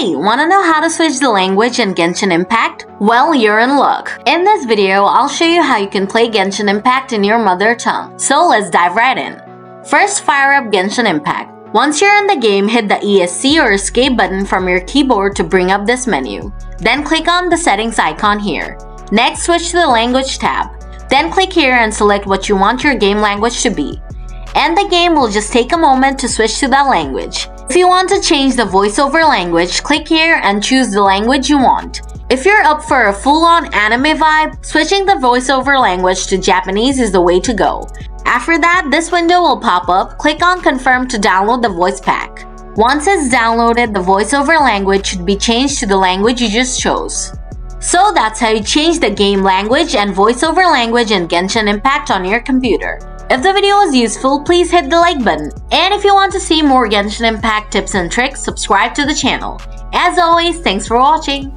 Hey, wanna know how to switch the language in Genshin Impact? Well, you're in luck. In this video, I'll show you how you can play Genshin Impact in your mother tongue. So let's dive right in. First, fire up Genshin Impact. Once you're in the game, hit the ESC or escape button from your keyboard to bring up this menu. Then click on the settings icon here. Next, switch to the language tab. Then click here and select what you want your game language to be. And the game will just take a moment to switch to that language. If you want to change the voiceover language, click here and choose the language you want. If you're up for a full-on anime vibe, switching the voiceover language to Japanese is the way to go. After that, this window will pop up. Click on Confirm to download the voice pack. Once it's downloaded, the voiceover language should be changed to the language you just chose. So that's how you change the game language and voiceover language in Genshin Impact on your computer. If the video was useful, please hit the like button. And if you want to see more Genshin Impact tips and tricks, subscribe to the channel. As always, thanks for watching.